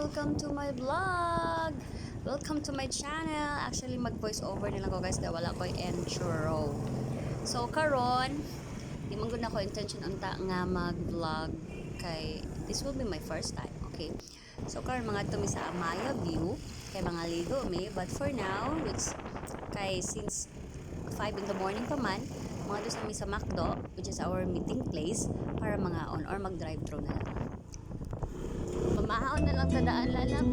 Welcome to my vlog! Welcome to my channel. Actually, mag-voice over na lang ko guys dahil wala ko yung intro. So, karon di man gud na ko intention unta nga mag-vlog kay this will be my first time, okay? So, karon mga tumi sa Amaya View kay mga ligo mi, but for now, since 5 in the morning pa man, mga dos kami sa McDo, which is our meeting place, para mga on or mag-drive-thru na lang. Pamahon na lang sa daan lalap.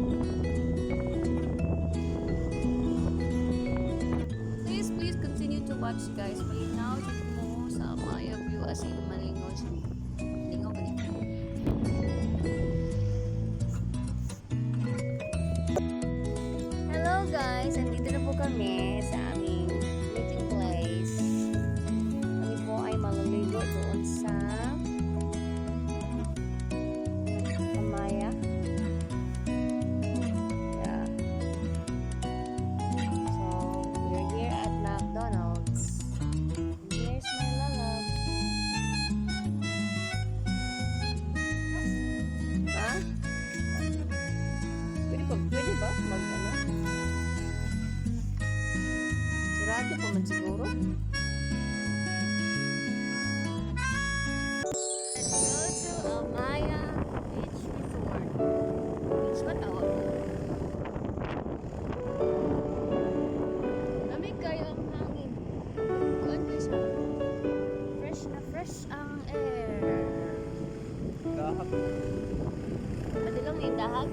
Please continue to watch guys. Malinaw siya mo sa Amaya View as in malingaw siya. Lingaw ba dito? Hello guys! Andito na po kami sa aming meeting place. Kami po ay maliligo doon sa Amaya. Yeah. So, we're here at McDonald's. Here's my lalab. Ha? Pwede ba? Mag-ano? Sirado pa man siguro. Let's go to Amaya Beach Resort. Beach ba tawag mo? Lamig kayo ang hangin. Kuan ko siya. Fresh na fresh ang air. Dahag. Pwede lang yung dahag.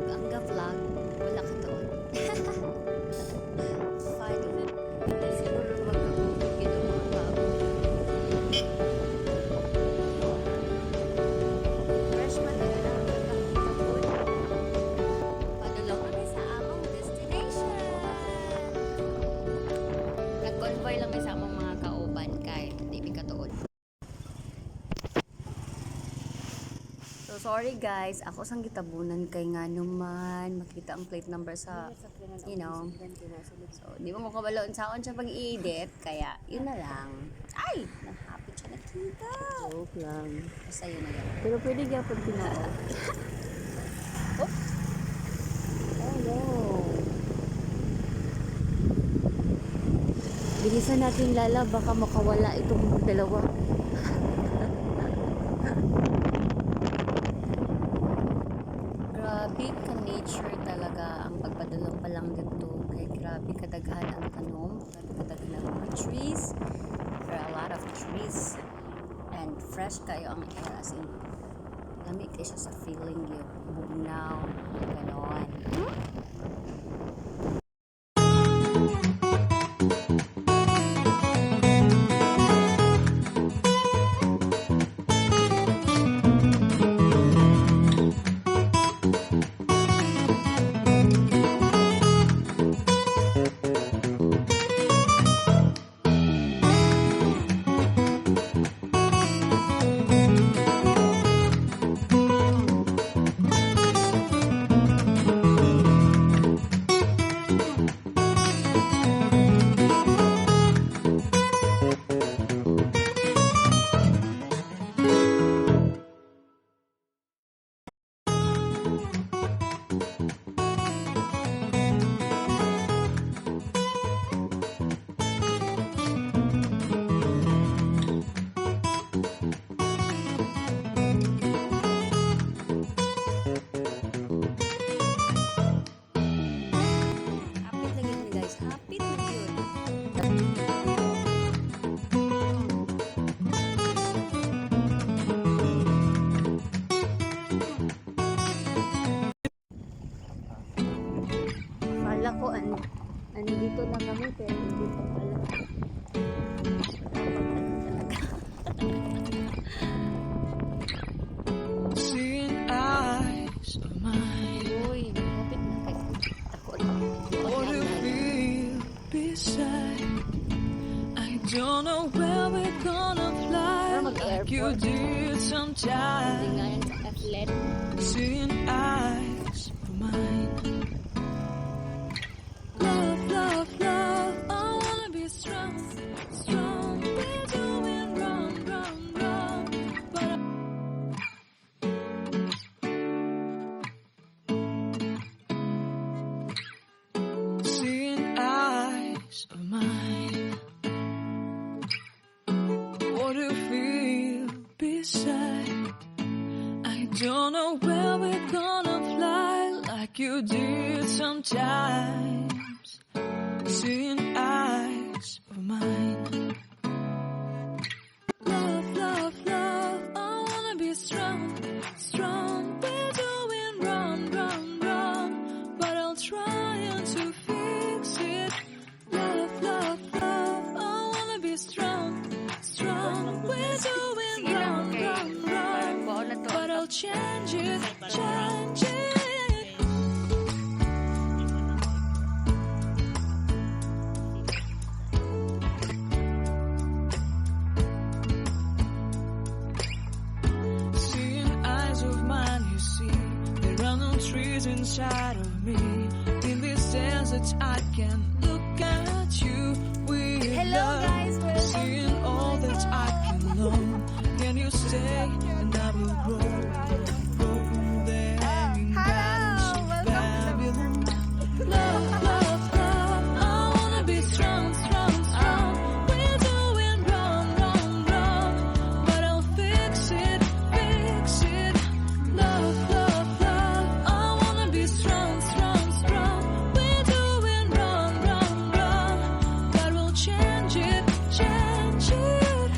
Ang vlog, wala ka doon. Finally. Siguro mag-upload ng mga tao. Freshman na lang. Padulong kami sa among destination. Nag-convoy lang sa among mga kauban kay hindi mi katuod. So sorry guys, ako sang gitabunan kay nga naman makita ang plate number sa So, di mo kabaloon saon siya pag-i-edit, kaya yun na lang. Ay, na-happy siya nakita. Joke lang. Basta yun na yan. Pero pwede gyapon tinao. Oh, Oh no. Bilisan natin lala, baka makawala itong dalawa. grabe ka nature talaga ang pagpadulong pa lang dito. Kaya grabe kadaghan ang tanom, grabe kadaghan ang mga trees. There are a lot of trees. And fresh kayo ang air as in lamig kayo siya sa feeling yun. Bugnaw, ganon. Hapit na yun guys, hapit na yun. Akala ko dito na kami pero hindi pa pala. Seeing eyes of mine, Uy, hapit na kay takot. wanna feel beside. I don't know where we're gonna fly like you did Hindi sometime. nga yan sa athlete. Seeing eyes of mine, love, love, love. I wanna be strong, strong. We're doing wrong, wrong, wrong, but like you did sometimes. Seeing eyes of mine. Love, love, love, I wanna be strong, strong. We're doing wrong, wrong, wrong, but I'll try to fix it. Love, love, love, I wanna be strong, strong. We're doing wrong, wrong, wrong, but I'll change it, change it. Trees inside of me. In this desert, I can look at you with Hello, love. guys. Welcome Seeing all that I can learn. Can you stay and I will grow? Grow there in gardens of Babylon. Love, love, love. I wanna be strong, strong, strong. We're doing wrong, wrong, wrong, but I'll fix it, fix it. Love, love, love. I wanna be strong, strong, strong. We're doing wrong, wrong, wrong, but we'll change it, change it.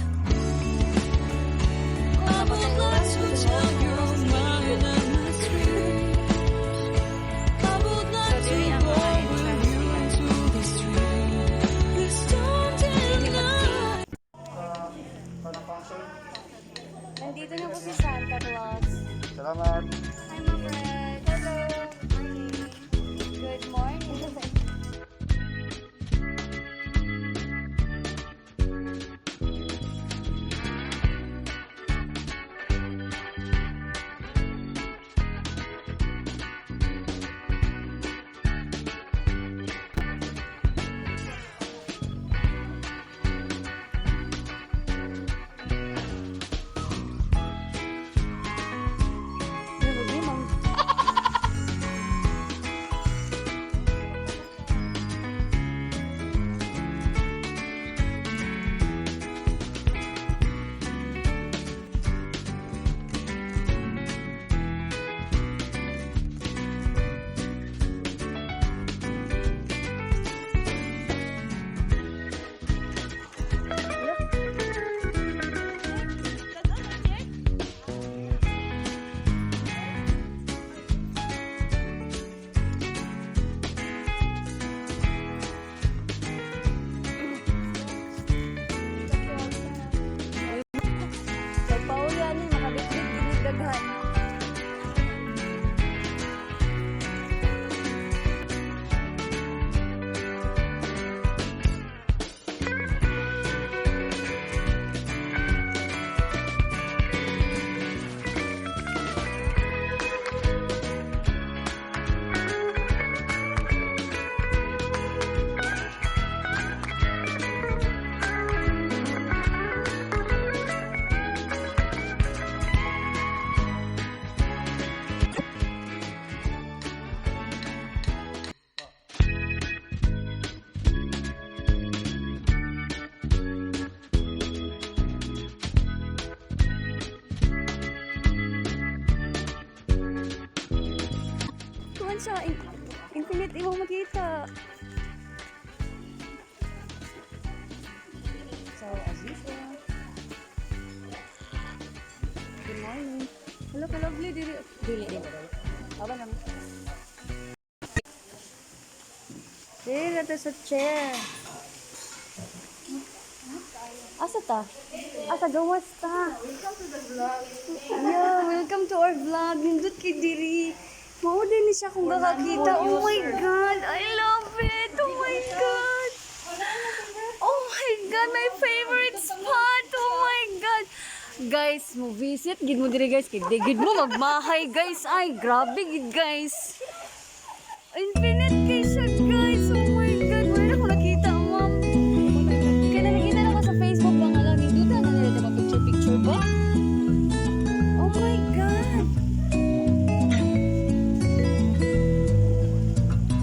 I would like to tell you mine and my street. I would like to go with you into the street. Please don't deny. Nandito na po si Santa Claus. Salamat. Hi, my friend. Hello. Good morning. Kay Paul yan, makabitbit din daghan. Tuwan siya, infinite imong makita. So, as usual. Good morning. Hello, kalagli, dili. Dili. Aba naman. Dili, ito sa chair. Asa ta? Asa gawas ta? Yeah, welcome to our vlog. Nindot kay diri. Mao din ni siya kung kakakita. Oh my God, I love it. Oh my God. Oh my God, my favorite spot. Oh my God. Guys, mo visit gid mo diri guys. Kay gid mo magmahay guys. Ay, grabe gid guys. Infinite kay siya guys. Oh my God, wala na ko nakita, ma'am. Kaya nakikita na ko sa Facebook ba nga lang. Hindi na nila diba picture ba? Oh my God.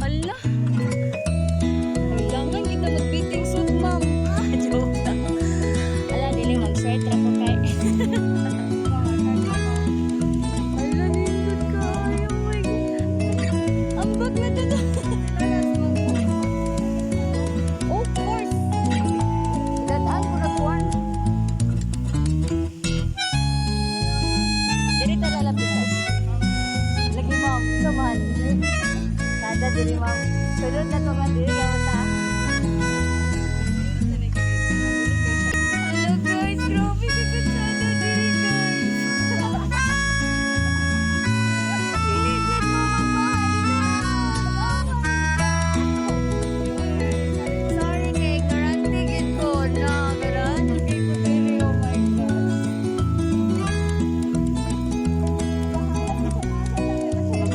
Ala. Kailangan kita mag-fitting suit, ma'am. Joke lang. Ala, dili mag-shirt ra ko kay. Ala, nindot ka. Oh my God. Of course. Dadaan ko na kuwan. Diri ta lalapitas. Lagi ma'am, samahan. Kada diri ma'am. Sunod na to man diri yaw ta. Hello guys, grabe ka sana diri guys. Lilitin mo Sorry kay garanti gid ko na garanti kay ko diri oh my gosh.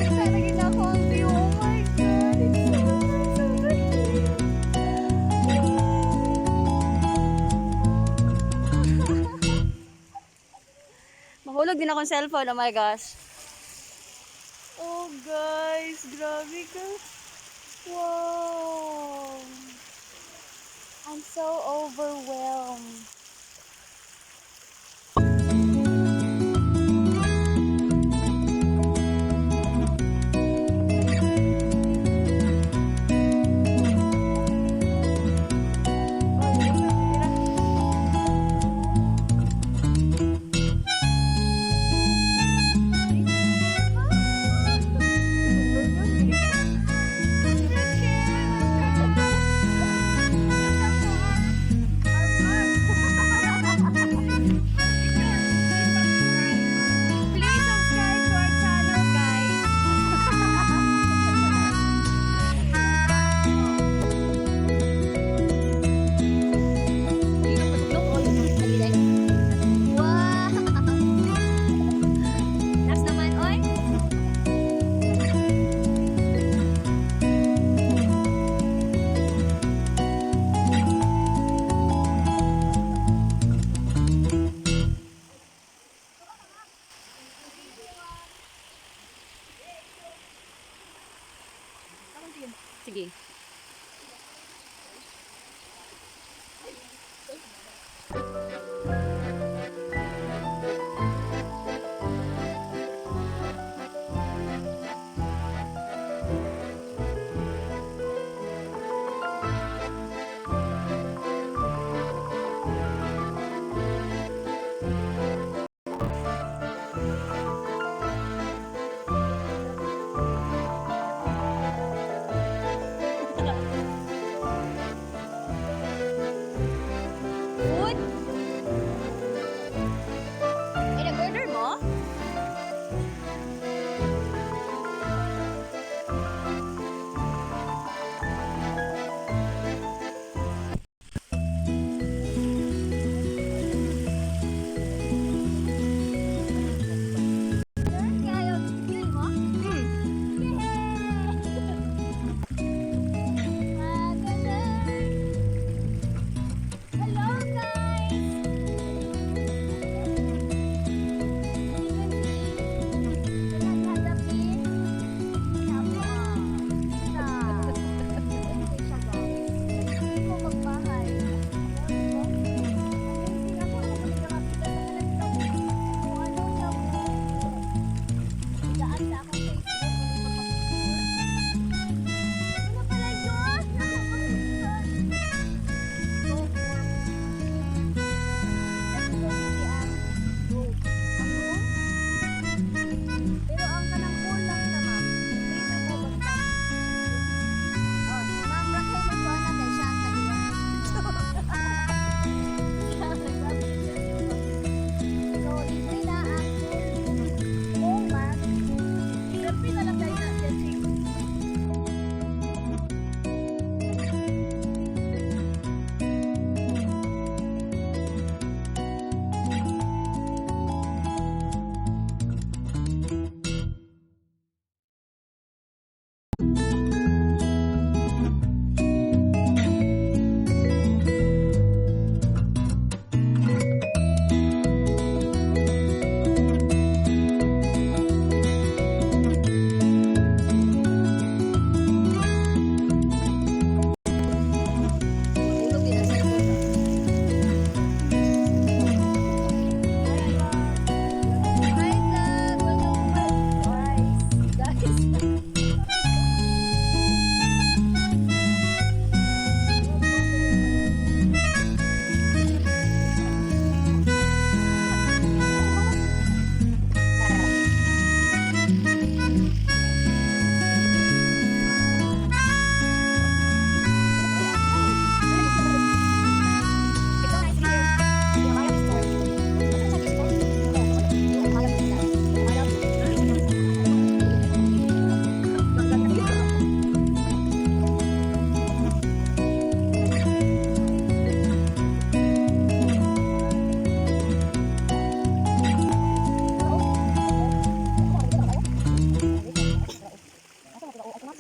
Sana gid ako ang view. Oh my god, it's so pretty. Mahulog din akong cellphone, oh my gosh. Oh guys, grabe ka. Wow. I'm so overwhelmed. Please subscribe to our channel, guys. Wow! Next naman, oy. Sige.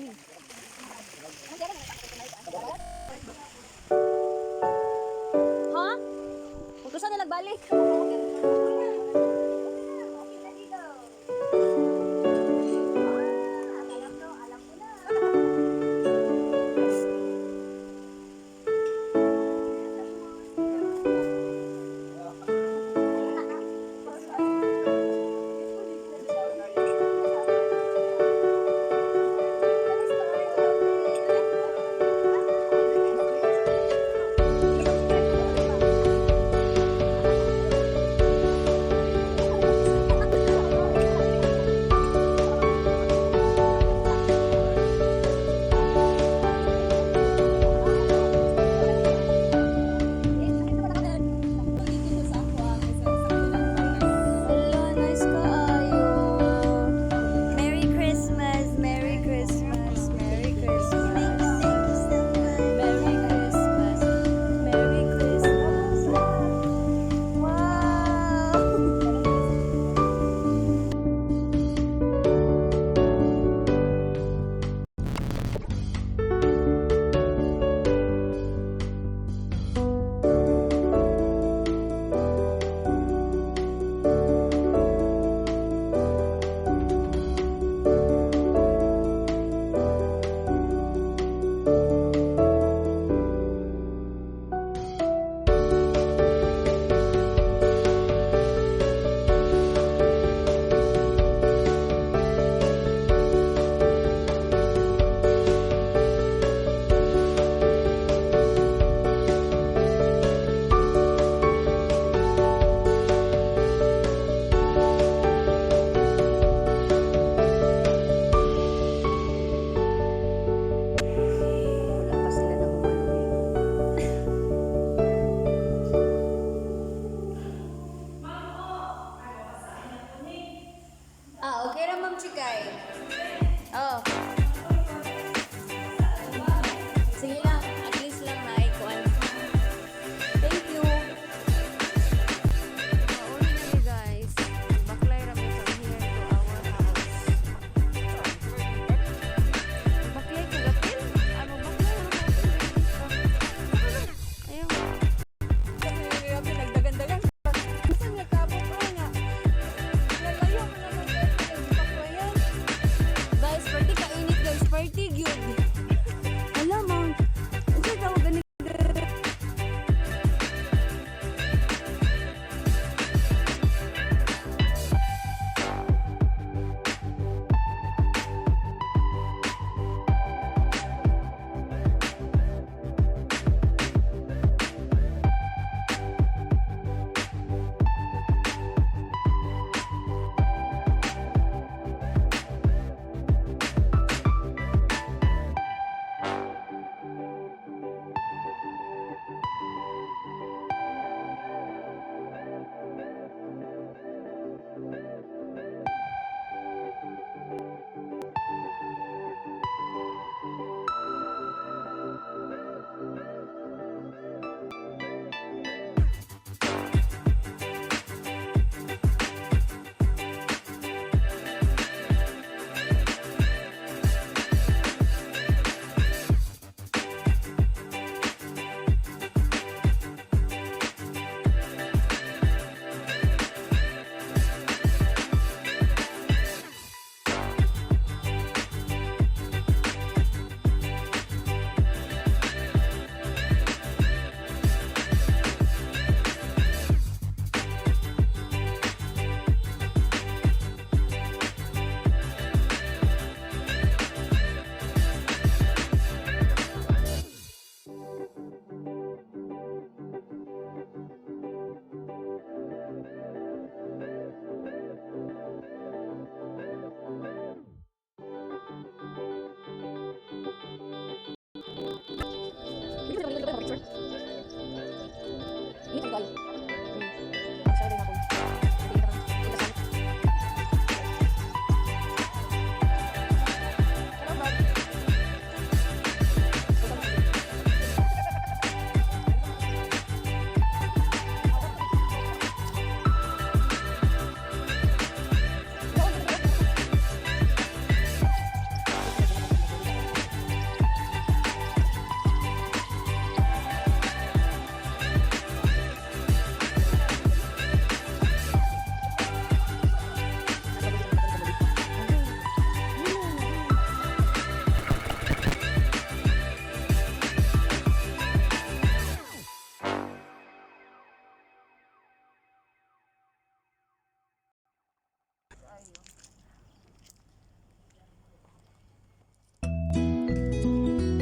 Ha? Kung gusto na nagbalik.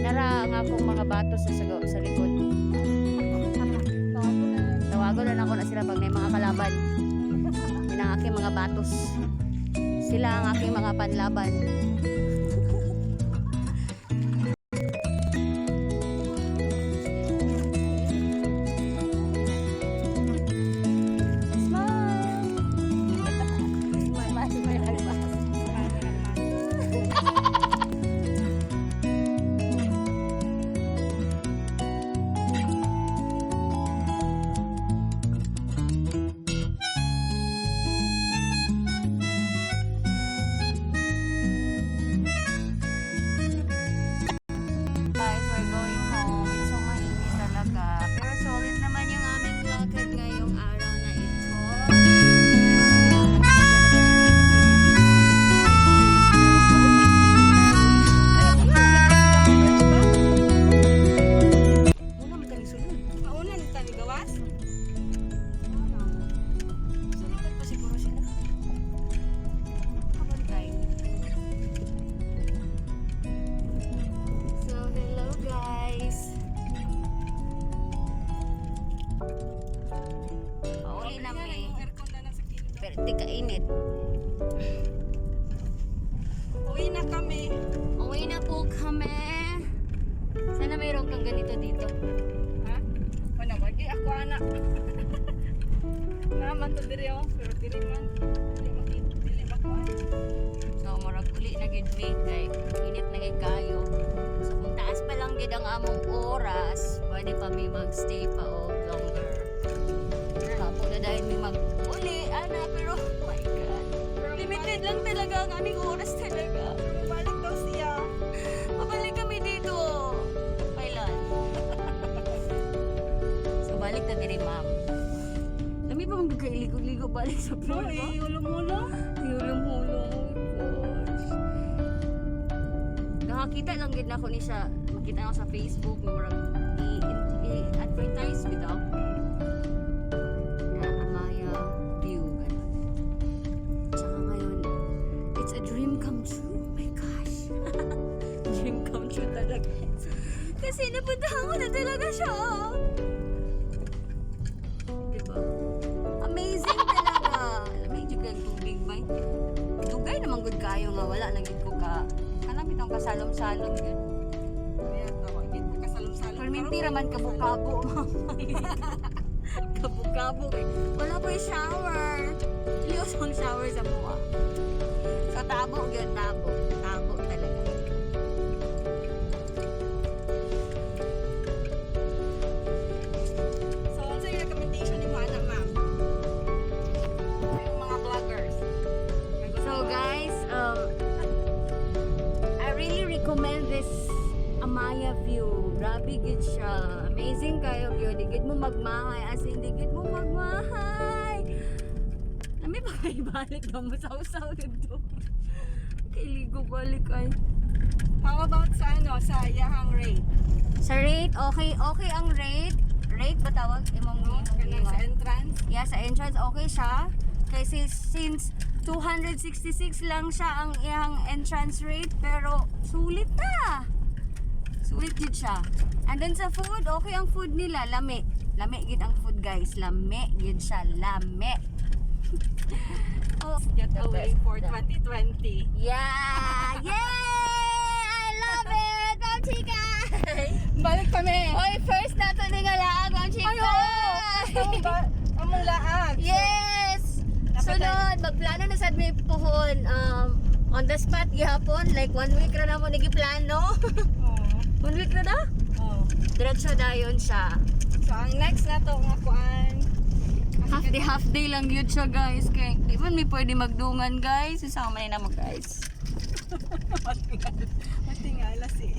Nara nga akong mga batos sa likod. Tawago na ako na sila pag may mga kalaban. Yan ang aking mga batos. Sila ang aking mga panlaban. Guys, we're going home. It's so mainit talaga. Pero solid naman yung aming lakad ngayong araw na ito. Una mo tani sulod. Kauna ni tani gawas. Sulikat pa siguro sila. Kabantay. So, hello guys. Pauli na may. Aircon na sa kilid. Pero di kainit. Uwi na kami. Uwi na po kami. Sana mayroon kang ganito dito. Ha? Wala wagi ako anak. Naman to diri oh, pero diri man. Dili makuan. So, murag uli na gid me. Kay init na gid kayo. So, kung taas pa lang gid ang among oras, pwede pa may magstay pa o longer. Kapo na dahil may mag-uli, ana, pero oh my God. Limited lang talaga ang aming oras talaga. Balik daw siya. Mabalik kami dito. Kailan? So, balik na diri, ma'am. Dami pa mong ligo-ligo balik sa floor, No, no? ulong-ulong. Hulong-hulong. Oh gosh. Nakakita lang gid na ako ni siya. Makita na ako sa Facebook. Murag i-advertise bitaw. Na Amaya View. Ganun. Tsaka ngayon, it's a dream come true. Oh my gosh. Dream come true talaga. Kasi napuntahan ko na talaga siya. Diba? Amazing talaga. Alam mo yung tubig ba? Dugay naman good kayo nga wala lang yun ko ka. Kanang bitang kasalom-salom yun. Ayan tawag gid kasalom-salom. Perminti raman kabukabo. Kabukabo kay. Wala po yung shower. Liyos ang shower sa buwa. So tabo yun, tabo. Tabo talaga. So, ano sa recommendation ni mo anak, ma'am? Yung mga vloggers. So guys, I really recommend this Amaya View. Grabe gid siya. Amazing kayo yun. Digid mo magmahay. As in, digid mo magmahay. Nami pa kayo balik na mo sausaw dito. Kailigo balik ay. How about sa ano, sa Yahang rate? Sa rate, okay ang rate. Rate ba tawag? Imong Ganun sa entrance. Yeah, sa entrance okay siya. Kasi since 266 lang siya ang iyang entrance rate, pero sulit na. Sulit gid siya. And then sa food, okay ang food nila, lami. Lami gid ang food, guys. Lami gid siya, lami. Oh, Get the away. best for 2020. Yeah! Yay! I love it! Ma'am Chika! Balik kami! Oy, first na ito ni Ngalaag, Ma'am Chika! Ay, oo! Gusto mo ba? Among laag. Yes! Dapat Sunod, magplano na sad may puhon. On the spot, gihapon. Like 1 week na mo nagiplano. Oo. 1 week na na? Oo. Diretso dayon siya. So, ang next na to, nga kuan. Half day lang yun siya, guys. Kaya, even may pwede magdungan, guys. Isama na mo, guys. Matingala si.